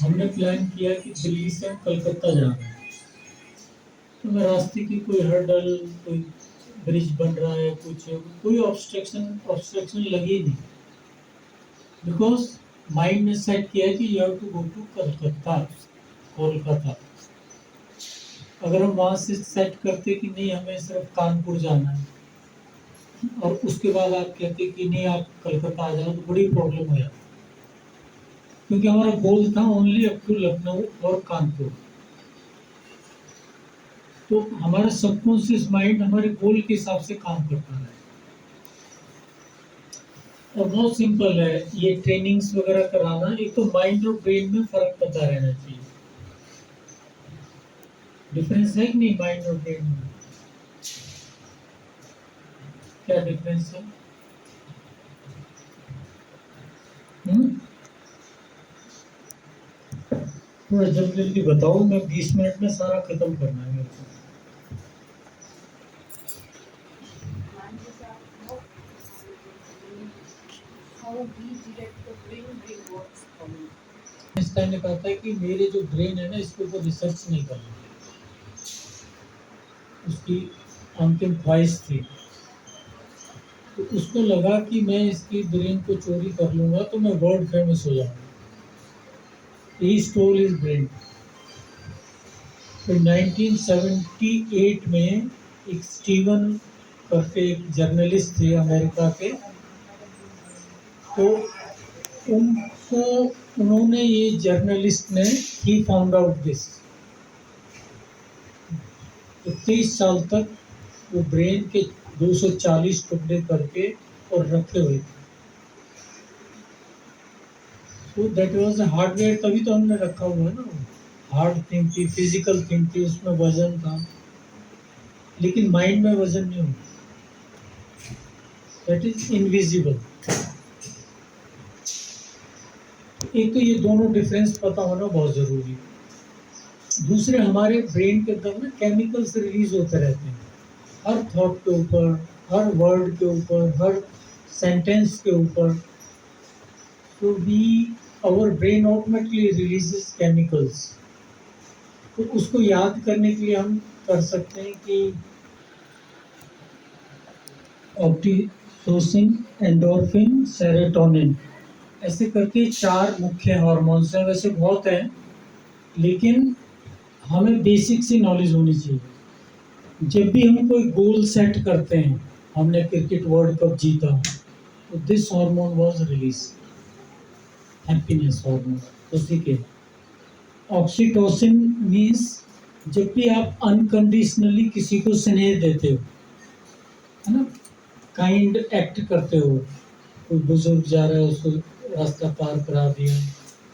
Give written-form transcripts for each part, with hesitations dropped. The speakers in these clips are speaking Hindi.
हमने प्लान किया कि दिल्ली से हम कलकत्ता जाना है। तो मैं रास्ते की कोई हर्डल, कोई ब्रिज बन रहा है, कुछ कोई ऑब्स्ट्रक्शन लगी नहीं। बिकॉज माइंड ने सेट किया है कि you have to go to Calcutta, Kolkata. अगर हम वहाँ से सेट करते कि नहीं हमें सिर्फ कानपुर जाना है और उसके बाद आप कहते कि नहीं आप कलकत्ता आ जाओ, तो बड़ी प्रॉब्लम हो जाती। क्योंकि हमारा गोल था ओनली अप टू लखनऊ और कानपुर। तो हमारा सबकॉन्शियस माइंड हमारे गोल के हिसाब से काम करता है। और बहुत सिंपल है ये ट्रेनिंग्स वगैरह कराना। एक तो माइंड और ब्रेन में फर्क पता रहना चाहिए। डिफरेंस है कि नहीं माइंड और ब्रेन में? क्या डिफरेंस है? थोड़ा जल्दी जल्दी बताओ, मैं 20 मिनट में सारा खत्म करना है मेरे को। आइंस्टाइन ने कहा था कि मेरे जो ब्रेन है ना, इसके ऊपर रिसर्च नहीं करना। उसकी अंतिम ख्वाहिश थी। तो उसको लगा कि मैं इसकी ब्रेन को चोरी कर लूंगा तो मैं वर्ल्ड फेमस हो जाऊंगा। He stole his brain. तो 1978 में एक स्टीवन करके एक जर्नलिस्ट थे अमेरिका के। तो उनको उन्होंने ये जर्नलिस्ट ने ही फाउंड आउट दिस। तो 30 साल तक वो ब्रेन के 240 टुकड़े करके और रखे हुए थे। तो दैट वाज हार्डवेयर, तभी तो हमने रखा हुआ है ना। हार्ड थिंग थी, फिजिकल थिंग थी, उसमें वजन था, लेकिन माइंड में वजन नहीं होता। That is invisible. एक तो ये दोनों डिफरेंस पता होना बहुत जरूरी है। दूसरे, हमारे ब्रेन के अंदर ना केमिकल्स रिलीज होते रहते हैं हर थॉट के ऊपर, हर वर्ड के ऊपर, हर सेंटेंस के ऊपर। तो we our brain automatically releases chemicals. तो उसको याद करने के लिए हम कर सकते हैं कि ऑक्सीटोसिन, एंडोर्फिन, सेरोटोनिन, ऐसे करके 4 मुख्य हार्मोन्स हैं। वैसे बहुत हैं, लेकिन हमें बेसिक सी नॉलेज होनी चाहिए। जब भी हम कोई गोल सेट करते हैं, हमने क्रिकेट वर्ल्ड कप जीता, तो this hormone was release, happiness hormone. उसी के ऑक्सीटोसिन मीन्स जब भी आप अनकंडीशनली किसी को स्नेह देते हो, है ना, काइंड एक्ट करते हो। कोई बुजुर्ग जा रहा है, उसको रास्ता पार करा दिया,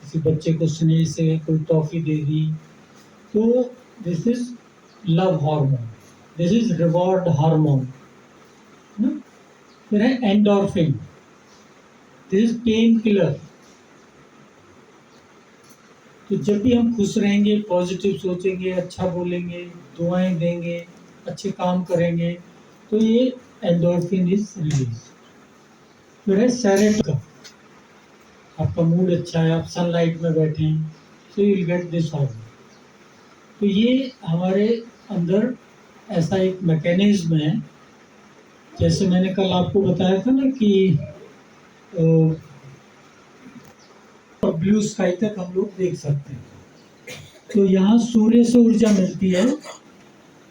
किसी बच्चे को स्नेह से कोई टॉफी दे दी, तो this is love hormone, this is reward hormone. फिर है endorphin, this is pain killer. तो जब भी हम खुश रहेंगे, पॉजिटिव सोचेंगे, अच्छा बोलेंगे, दुआएं देंगे, अच्छे काम करेंगे, तो ये एंडोर्फिन इज रिलीज। फिर है सेरोटोनिन। आपका मूड अच्छा है, आप सनलाइट में बैठे हैं, so you will get this hormone. तो ये हमारे अंदर ऐसा एक मैकेनिज्म है। जैसे मैंने कल आपको बताया था ना कि ब्लू स्काई तक हम लोग देख सकते हैं। तो यहाँ सूर्य से ऊर्जा मिलती है,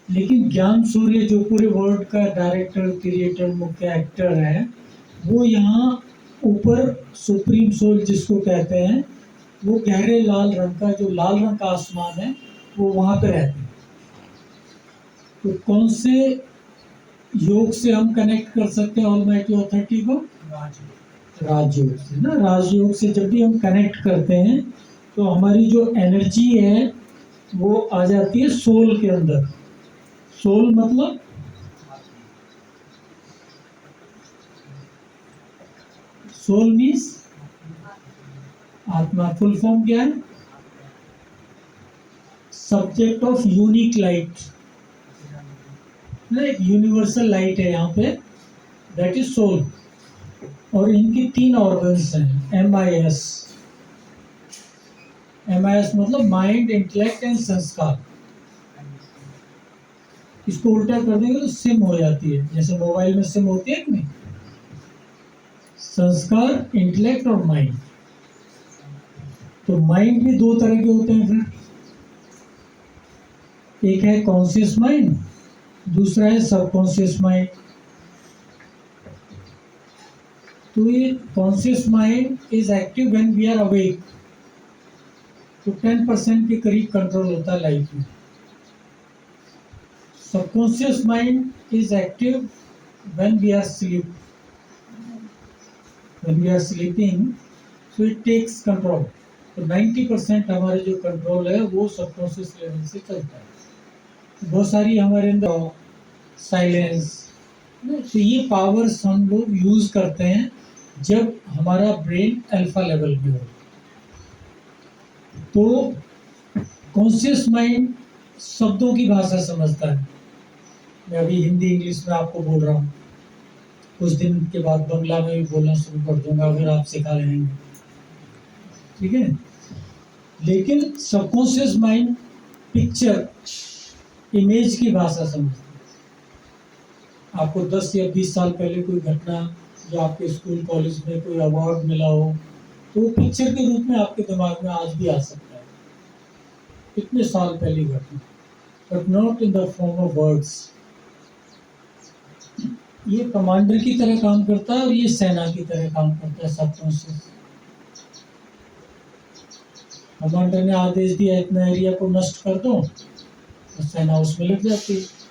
लेकिन ज्ञान सूर्य जो पूरे वर्ल्ड का डायरेक्टर, क्रिएटर, मुख्य एक्टर है, वो यहाँ ऊपर सुप्रीम सोल जिसको कहते हैं, वो गहरे लाल रंग का, जो लाल रंग का आसमान है, वो वहाँ पे रहते हैं। तो कौन से योग से हम कनेक्ट कर सकते हैं ऑलमाइटी अथॉरिटी को? राजयोग से ना। राजयोग से जब भी हम कनेक्ट करते हैं, तो हमारी जो एनर्जी है वो आ जाती है सोल के अंदर। सोल मतलब सोल मीन्स आत्मा। फुल फॉर्म क्या है? Subject of unique light. एक यूनिवर्सल लाइट है यहाँ पे, दैट इज सोल। और इनकी 3 ऑर्गन्स हैं, MIS। MIS मतलब माइंड, इंटेलेक्ट एंड संस्कार। इसको उल्टा कर देंगे तो सिम हो जाती है, जैसे मोबाइल में सिम होती है कि नहीं। संस्कार, इंटेलेक्ट और माइंड। तो माइंड भी दो तरह के होते हैं फिर, एक है कॉन्शियस माइंड, दूसरा है सबकॉन्शियस माइंड। तो ये conscious mind is active when we are awake, तो 10% के करीब कंट्रोल होता है लाइफ में। Subconscious mind is active when we are sleep, when we are sleeping, so it takes control. तो 90% हमारे जो कंट्रोल है वो सबकॉन्शियस लेवल से चलता है। बहुत सारी हमारे अंदर साइलेंस, तो ये पावर्स हम लोग यूज करते हैं जब हमारा ब्रेन अल्फा लेवल पे हो। तो कॉन्शियस माइंड शब्दों की भाषा समझता है। मैं अभी हिंदी इंग्लिश में आपको बोल रहा हूँ, कुछ दिन के बाद बंगला में भी बोलना शुरू कर दूंगा अगर आप सिखा रहेंगे, ठीक है। लेकिन सबकॉन्शियस माइंड पिक्चर, इमेज की भाषा समझता है। आपको 10 या 20 साल पहले कोई घटना जो आपके स्कूल कॉलेज में कोई अवार्ड मिला हो, तो वो पिक्चर के रूप में आपके दिमाग में आज भी आ सकता है, इतने साल पहले घटना, but not in the form of words. ये कमांडर की तरह काम करता है और ये सेना की तरह काम करता है सबकॉन्शियस। कमांडर ने आदेश दिया इतना एरिया को नष्ट कर दो, तो सेना उसमें लग जाती है।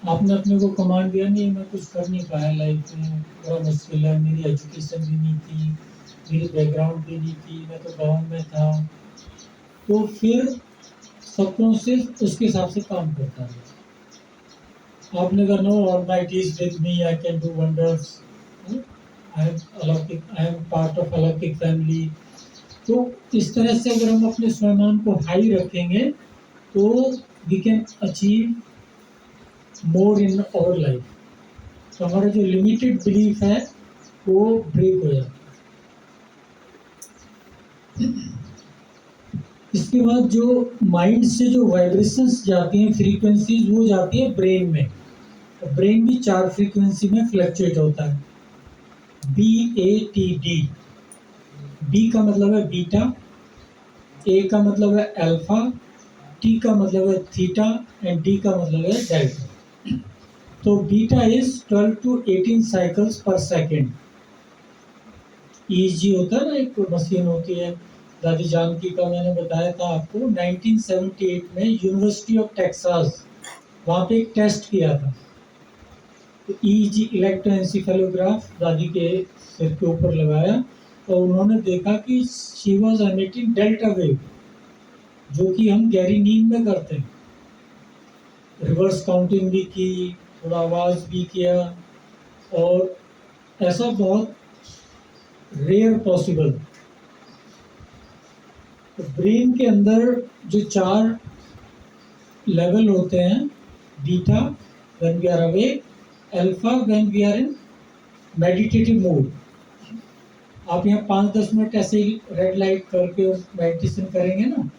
आपने अपने को कमांड दिया, नहीं मैं कुछ कर नहीं पाया लाइफ में, बड़ा मुश्किल है, मेरी एजुकेशन भी नहीं थी, मेरी बैकग्राउंड भी नहीं थी, मैं तो गाँव में था, तो फिर सबकॉन्शियस उसके हिसाब से काम करता है। आपने कहा no almighty is with me, I can do wonders, I am part of Alaukik family. तो इस तरह से अगर हम अपने स्वयं को हाई रखेंगे तो we can achieve more in our life. तो हमारा जो लिमिटेड बिलीफ है वो ब्रेक हो जाता है। इसके बाद जो माइंड से जो वाइब्रेशंस जाती हैं, फ्रीक्वेंसीज, वो जाती है ब्रेन में। तो ब्रेन भी 4 फ्रीक्वेंसी में फ्लक्चुएट होता है, BATD। बी का मतलब है बीटा, ए का मतलब है अल्फा, टी का मतलब है थीटा एंड डी का मतलब है डेल्टा। तो बीटा इज 12 to 18 साइकिल्स पर सेकेंड। EEG होता है ना, एक मशीन होती है, दादी जानकी का मैंने बताया था आपको, 1978 में यूनिवर्सिटी ऑफ टेक्सास, वहाँ पे एक टेस्ट किया था। तो EEG इलेक्ट्रोएंसेफेलोग्राफ दादी के सिर के ऊपर लगाया और उन्होंने देखा कि she was emitting delta wave, जो कि हम गहरी नींद में करते हैं। रिवर्स काउंटिंग भी की, थोड़ा आवाज़ भी किया, और ऐसा बहुत रेयर पॉसिबल। तो ब्रेन के अंदर जो 4 लेवल होते हैं, beta when we are awake, alpha when we are in meditative mode. आप यहाँ 5-10 मिनट ऐसे ही रेड लाइट करके और मेडिटेशन करेंगे ना,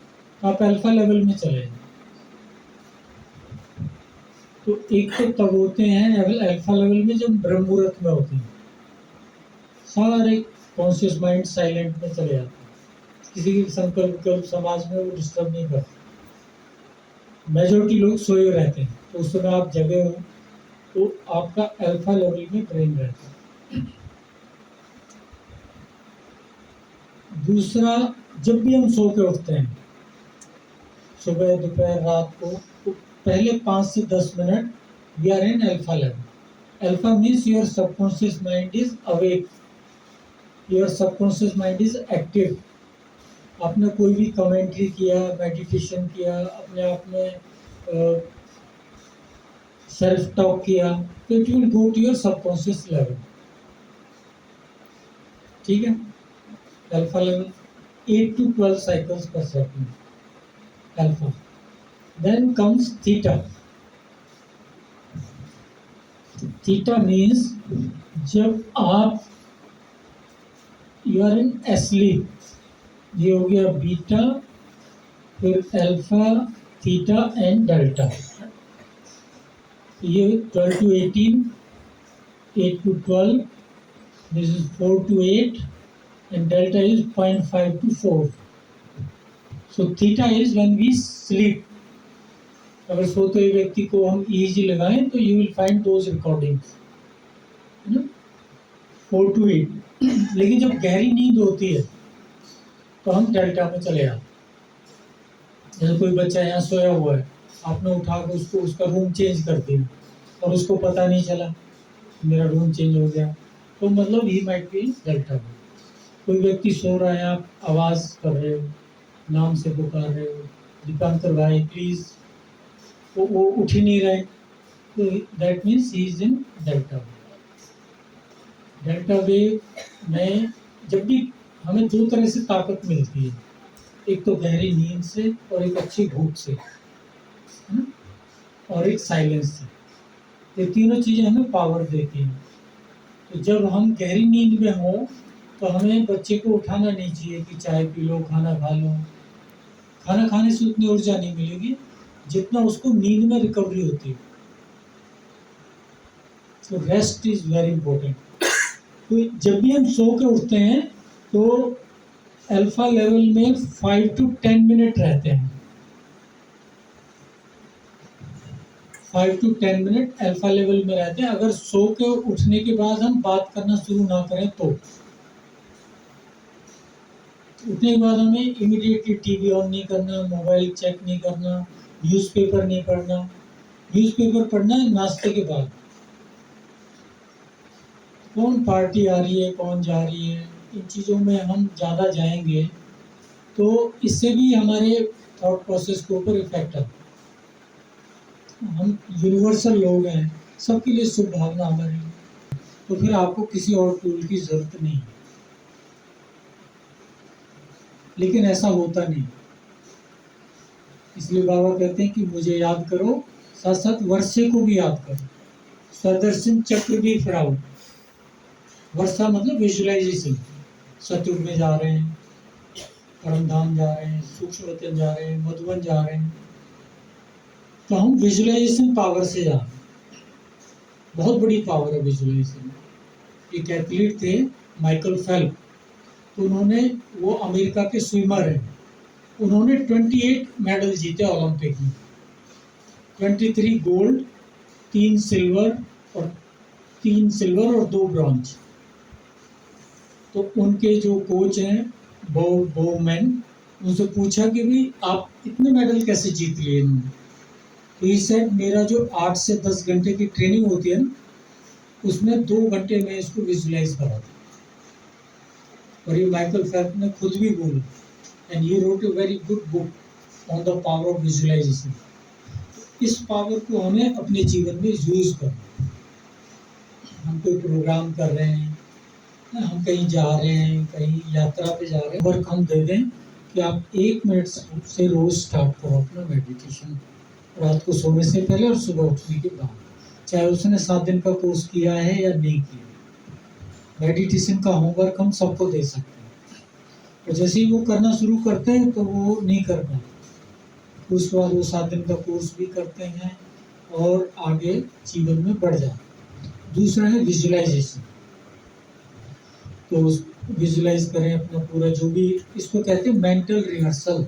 तो आप अल्फा लेवल में चले जाएंगे। तो एक तो तब होते हैं अल्फा लेवल में जब ब्रह्म मुहूर्त में होते हैं, सारे कॉन्शियस माइंड साइलेंट में चले जाते हैं, किसी की संकल्प विकल्प समाज में वो डिस्टर्ब नहीं करते, मेजोरिटी लोग सोए रहते हैं। तो उस समय आप जगे हो तो आपका अल्फा लेवल में ब्रेन रहता है। दूसरा, जब भी हम सो के उठते हैं, सुबह दोपहर रात को, तो पहले 5 से 10 minute we are in alpha level. Alpha means your subconscious mind is awake, your subconscious mind is active. आपने कोई भी कमेंट्री किया, मेडिटेशन किया, अपने आप में सेल्फ टॉक किया, तो it will go to your subconscious level, ठीक है। Alpha level 8 to 12 cycles per second alpha. Then comes theta. Theta means जब आप यू आर इन एस्लीप, ये हो गया बीटा, फिर अल्फा, थीटा एंड डेल्टा। ये 12 to 18, 8 to 12, this is 4 to 8, and delta is 0.5 to 4. So theta is when we sleep. अगर सोते हुए व्यक्ति को हम EEG लगाएं तो you will find those recordings, है ना, 4 to 8। लेकिन जब गहरी नींद होती है तो हम डेल्टा में चले आते। जैसे कोई बच्चा यहाँ सोया हुआ है, आपने उठा कर उसको उसका रूम चेंज कर दिया और उसको पता नहीं चला मेरा रूम चेंज हो गया, तो मतलब ही माइट बी डेल्टा में। कोई व्यक्ति सो रहा है, आप आवाज़ कर रहे हो, नाम से पुकार रहे हो, दीपांकर भाई प्लीज़, तो वो उठ ही नहीं रहे, तो that means he is in delta wave. Delta wave में जब भी हमें दो तरह से ताकत मिलती है, एक तो गहरी नींद से और एक अच्छी भूख से, है ना, और एक साइलेंस से। ये तीनों चीज़ें हमें पावर देती हैं। तो जब हम गहरी नींद में हों तो हमें बच्चे को उठाना नहीं चाहिए कि चाय पी लो, खाना खा लो। खाना खाने से उतनी ऊर्जा नहीं मिलेगी जितना उसको नींद में रिकवरी होती है। तो रेस्ट इज़ वेरी इंपॉर्टेंट। तो जब भी हम सो के उठते हैं तो अल्फा लेवल में 5 to 10 मिनट रहते हैं। 5 to 10 मिनट अल्फा लेवल में रहते हैं। अगर सो के उठने के बाद हम बात करना शुरू ना करें तो उठने के बाद हमें इमीडिएटली टीवी ऑन नहीं करना, मोबाइल चेक नहीं करना, न्यूज़पेपर नहीं पढ़ना। न्यूज़पेपर पढ़ना है नाश्ते के बाद। कौन पार्टी आ रही है, कौन जा रही है, इन चीज़ों में हम ज़्यादा जाएंगे तो इससे भी हमारे थॉट प्रोसेस के ऊपर इफेक्ट आता है। हम यूनिवर्सल लोग हैं, सबके लिए शुभ भावना हमारी, तो फिर आपको किसी और टूल की ज़रूरत नहीं। लेकिन ऐसा होता नहीं, इसलिए बाबा कहते हैं कि मुझे याद करो, साथ साथ वर्षे को भी याद करो। स्वदर्शन चक्र भी फिराओ। वर्षा मतलब विजुअलाइजेशन। सतयुग में जा रहे हैं, परमधाम जा रहे हैं, सूक्ष्म वतन जा रहे हैं, मधुबन जा रहे हैं, तो हम विजुअलाइजेशन पावर से जा रहे हैं। बहुत बड़ी पावर है विजुअलाइजेशन। एक एथलीट थे माइकल फेल्प, तो उन्होंने, वो अमेरिका के स्विमर हैं, उन्होंने 28 मेडल जीते ओलंपिक में। 23 गोल्ड, 3 सिल्वर और 2 ब्रॉन्ज। तो उनके जो कोच हैं बोमैन, उनसे पूछा कि भाई आप इतने मेडल कैसे जीत लिए इन्होंने। तो ही सेड मेरा जो 8 से 10 घंटे की ट्रेनिंग होती है ना, उसमें 2 घंटे में इसको विजुलाइज करा था। और ये माइकल फेल्प ने खुद भी बोला, and he wrote a very good book on the power of visualisation. इस पावर को हमें अपने जीवन में यूज करना। हम कोई प्रोग्राम कर रहे हैं, हम कहीं जा रहे हैं, कहीं यात्रा पे जा रहे हैं, वर्क हम दे दें कि आप 1 मिनट से रोज स्टार्ट करो अपना मेडिटेशन, रात को सोने से पहले और सुबह उठने के बाद, चाहे उसने 7 दिन का कोर्स किया है या नहीं किया। मेडिटेशन का होमवर्क हम सबको दे सकते हैं, और जैसे ही वो करना शुरू करते हैं तो वो नहीं कर पाते। उसके बाद वो 7 दिन का कोर्स भी करते हैं और आगे जीवन में बढ़ जाते हैं। दूसरा है विजुअलाइजेशन। तो विजुअलाइज करें अपना पूरा, जो भी इसको कहते हैं मेंटल रिहर्सल।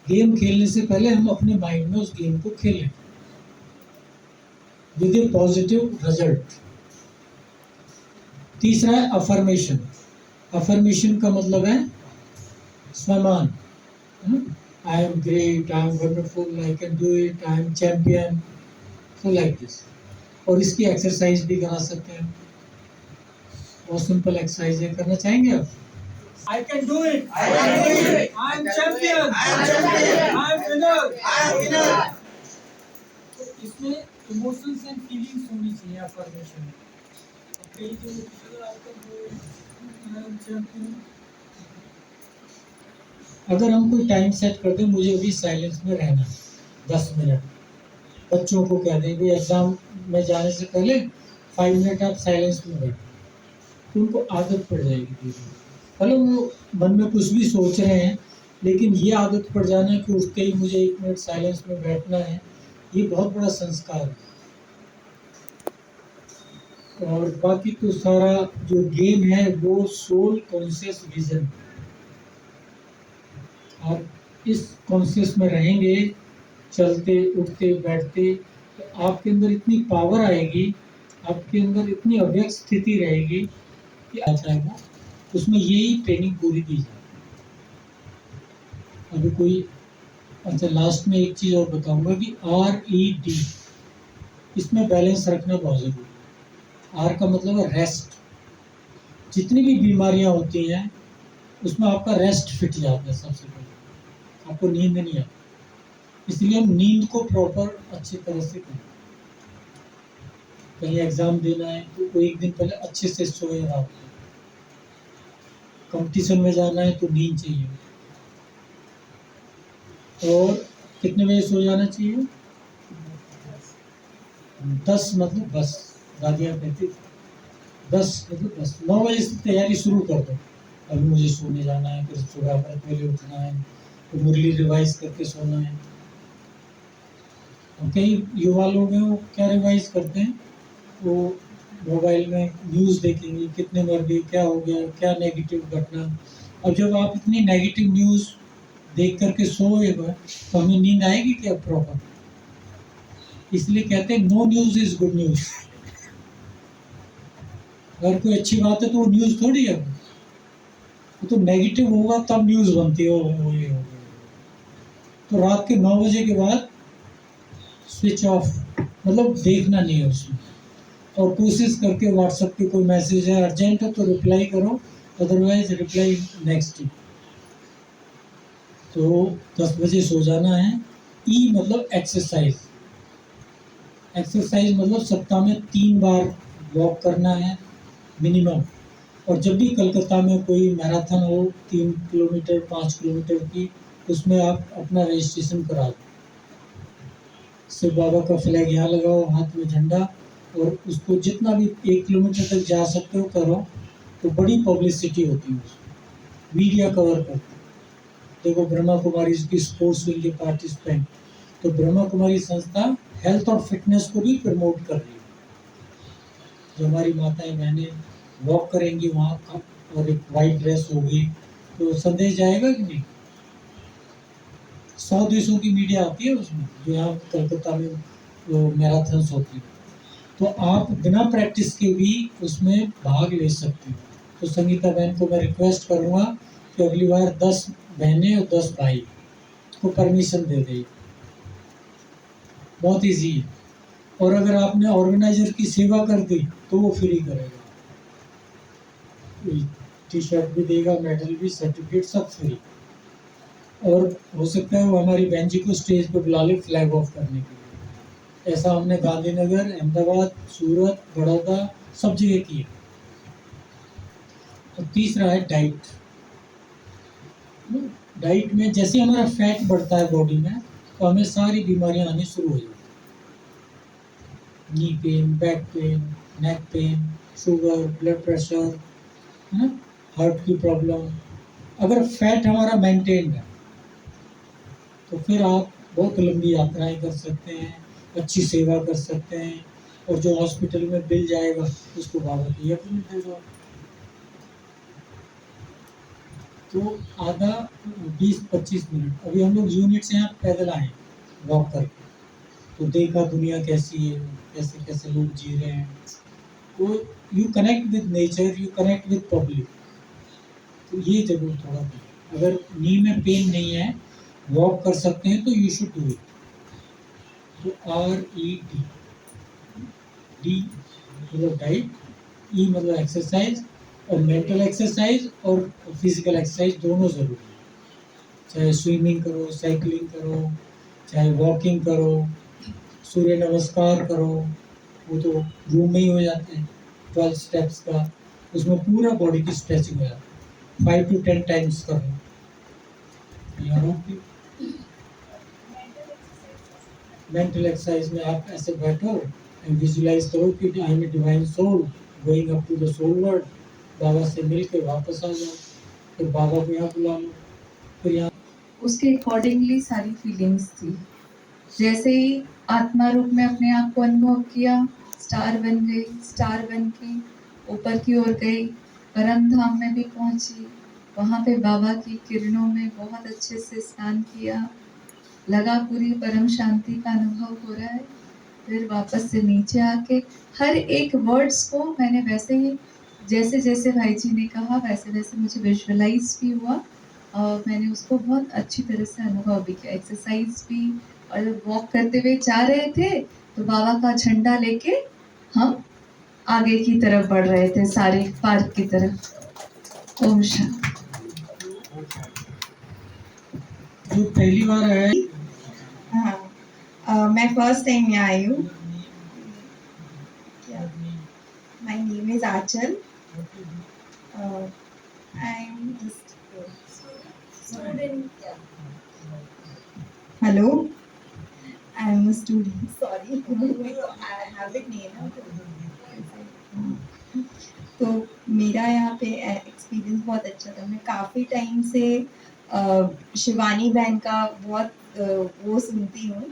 गेम खेलने से पहले हम अपने माइंड में उस गेम को खेलें विद ए पॉजिटिव रिजल्ट। तीसरा है अफर्मेशन। अफर्मेशन का मतलब है स्वमान। I am great, I am wonderful, I can do it, I am champion, so like this. और इसकी एक्सरसाइज भी करा सकते हैं। बहुत सिंपल एक्सरसाइज है, करना चाहेंगे आप? I can do it. I can do it. I am champion. I am champion. I am winner. I am winner. तो इसमें इमोशंस एंड फीलिंग्स होनी चाहिए अफर्मेशन में। कई जो I am champion, अगर हम कोई टाइम सेट कर दें, मुझे अभी साइलेंस में रहना 10 मिनट, बच्चों को कह दें कि एग्जाम में जाने से पहले 5 मिनट आप साइलेंस में बैठो, तो उनको आदत पड़ जाएगी धीरे। मतलब वो मन में कुछ भी सोच रहे हैं, लेकिन ये आदत पड़ जाना कि उठते ही मुझे 1 मिनट साइलेंस में बैठना है, ये बहुत बड़ा संस्कार है। और बाकी तो सारा जो गेम है वो सोल कॉन्शियस विजन। आप इस कॉन्शियस में रहेंगे, चलते उठते बैठते, तो आपके अंदर इतनी पावर आएगी, आपके अंदर इतनी अव्यक्त स्थिति रहेगी कि आ जाएगा। उसमें यही ट्रेनिंग पूरी दी जाए। अभी कोई अच्छा, लास्ट में एक चीज़ और बताऊंगा कि RED, इसमें बैलेंस रखना बहुत ज़रूरी है। R का मतलब है रेस्ट। जितनी भी बीमारियां होती हैं उसमें आपका रेस्ट फिट जाता है सबसे पहले, आपको नींद नहीं आती। इसलिए हम नींद को प्रॉपर अच्छी तरह से करें। कहीं एग्ज़ाम देना है तो एक दिन पहले अच्छे से सोए रात को। कंपटीशन में जाना है तो नींद चाहिए। और कितने बजे सो जाना चाहिए? 10 मतलब बस, दादियाँ कहती थी 10 मतलब बस। 9 बजे से तैयारी शुरू कर दो। अभी मुझे सोने जाना है, फिर सुबह पहले उठना है, तो मुरली रिवाइज करके सोना है। और कई युवा लोग हैं वो क्या रिवाइज करते हैं, वो मोबाइल में न्यूज़ देखेंगे, कितने मर गए, क्या हो गया, क्या नेगेटिव घटना। और जब आप इतनी नेगेटिव न्यूज़ देख करके सोएगा तो हमें नींद आएगी क्या प्रॉपर? इसलिए कहते हैं no news is good news. अगर कोई अच्छी बात है तो वो न्यूज़ थोड़ी है, वो तो नेगेटिव होगा तब न्यूज़ बनती है। वो ये हो गया। तो रात के 9 बजे के बाद स्विच ऑफ, मतलब देखना नहीं है उसमें। और कोशिश करके व्हाट्सएप पे कोई मैसेज है अर्जेंट है तो रिप्लाई करो, अदरवाइज रिप्लाई नेक्स्ट डे। तो 10 बजे सो जाना है। मतलब एक्सरसाइज। एक्सरसाइज मतलब सप्ताह में 3 बार वॉक करना है मिनिमम। और जब भी कलकत्ता में कोई मैराथन हो 3 किलोमीटर 5 किलोमीटर की, उसमें आप अपना रजिस्ट्रेशन करा दो। शिव बाबा का फ्लैग यहाँ लगाओ, हाथ में झंडा, और उसको जितना भी 1 किलोमीटर तक जा सकते हो करो। तो बड़ी पब्लिसिटी होती है उसमें, मीडिया कवर करती है। देखो ब्रह्मा कुमारी की स्पोर्ट्स विंग के पार्टिसिपेंट, तो ब्रह्मा कुमारी संस्था हेल्थ और फिटनेस को भी प्रमोट कर रही है। जो हमारी माताएं बहनें वॉक करेंगी वहाँ का, और एक वाइट ड्रेस होगी, तो संदेश जाएगा कि नहीं? 100 देशों की मीडिया आती है उसमें, जो यहाँ कलकत्ता में मैराथन्स होती है। तो आप बिना प्रैक्टिस के भी उसमें भाग ले सकते हो। तो संगीता बहन को मैं रिक्वेस्ट करूँगा कि अगली बार 10 बहनें और 10 भाई को परमिशन दे दें। बहुत ईजी है। और अगर आपने ऑर्गेनाइजर की सेवा कर दी तो वो फ्री करेगा, टी शर्ट भी देगा, मेडल भी, सर्टिफिकेट सब फ्री। और हो सकता है वो हमारी बहन जी को स्टेज पे बुला ले फ्लैग ऑफ करने के लिए। ऐसा हमने गांधीनगर, अहमदाबाद, सूरत, बड़ौदा सब जगह किया। और तीसरा है डाइट। डाइट में जैसे हमारा फैट बढ़ता है बॉडी में, तो हमें सारी बीमारियां आनी शुरू हो जाती हैं। Knee pain, back pain, neck pain, sugar, blood pressure, है ना, हार्ट की प्रॉब्लम। अगर फैट हमारा मेंटेन है तो फिर आप बहुत लंबी यात्राएं कर सकते हैं, अच्छी सेवा कर सकते हैं। और जो हॉस्पिटल में बिल जाएगा उसको बाबा की अपनी दे दो। तो आधा 20-25 मिनट, अभी हम लोग यूनिट से यहाँ पैदल आए वॉक करके, तो देखा दुनिया कैसी है, कैसे कैसे लोग जी रहे हैं। तो you connect with nature, you connect with public. तो ये जरूर थोड़ा करें। अगर नी में पेन नहीं है, वॉक कर सकते हैं, तो यू शुड डू इट। तो RED, डी मतलब डाइट, ई मतलब एक्सरसाइज, और मेंटल एक्सरसाइज और फिजिकल एक्सरसाइज दोनों ज़रूरी है। चाहे स्विमिंग करो, साइकिलिंग करो, चाहे वॉकिंग करो, सूर्य नमस्कार करो, वो तो रूम में ही हो जाते हैं 12 स्टेप्स का, उसमें पूरा बॉडी की स्ट्रेचिंग हो जाती है। 5 to 10 टाइम्स करो। मेंटल एक्सरसाइज में आप ऐसे बैठो एंड विजुलाइज करो कि I am a divine soul going up to the soul world. बाबा से मिल के वापस आ जाओ। तो बाबा को यहाँ बुला लो, फिर यहाँ उसके अकॉर्डिंगली सारी फीलिंग्स थी। जैसे ही आत्मा रूप में अपने आप को अनुभव किया, स्टार बन गई, स्टार बन के ऊपर की ओर गई, परम धाम में भी पहुंची। वहां पे बाबा की किरणों में बहुत अच्छे से स्नान किया, लगा पूरी परम शांति का अनुभव हो रहा है। फिर वापस से नीचे आके हर एक वर्ड्स को मैंने वैसे ही जैसे जैसे भाई जी ने कहा वैसे वैसे मुझे विजुअलाइज भी हुआ और मैंने उसको बहुत अच्छी तरह से अनुभव भी किया, एक्सरसाइज भी। और जब वॉक करते हुए जा रहे थे तो बाबा का झंडा लेके हम आगे की तरफ बढ़ रहे थे, सारे पार्क की तरफ। ओम शांति। जो पहली बार आया हाँ, मैं फर्स्ट टाइम यहाँ आई हूँ। My name is Aanchal. I am student. Hello, I am student. Sorry, I have it name. तो मेरा यहाँ पे एक्सपीरियंस बहुत अच्छा था। मैं काफ़ी टाइम से शिवानी बहन का बहुत वो सुनती हूँ,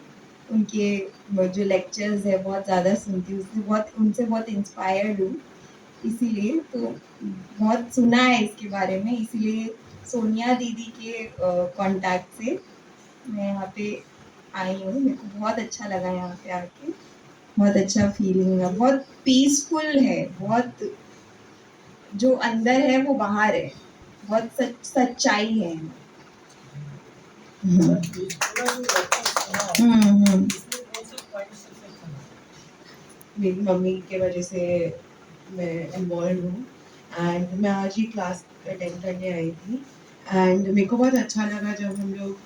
उनके जो लेक्चर्स है बहुत ज़्यादा सुनती हूँ, उनसे बहुत इंस्पायर्ड हूँ। इसीलिए तो बहुत सुना है इसके बारे में, इसीलिए सोनिया दीदी के कांटेक्ट से मैं यहाँ पे आई हूँ। मेरे को बहुत अच्छा लगा यहाँ पे आके, बहुत अच्छा फीलिंग है, बहुत पीसफुल है, बहुत जो अंदर है वो बाहर है, बहुत सच्चाई है। मेरी मम्मी के वजह से मैं इन्वॉल्व हूँ एंड मैं आज ही क्लास अटेंड करने आई थी एंड मेरे को बहुत अच्छा लगा जब हम लोग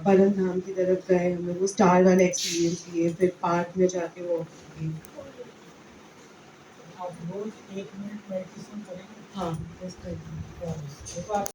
परम धाम की तरफ गए। हम लोग वो स्टार वाला एक्सपीरियंस किए, फिर पार्क में जाके वो आप रोज 1 मिनट मेडिटेशन करेंगे। हाँ, बस कर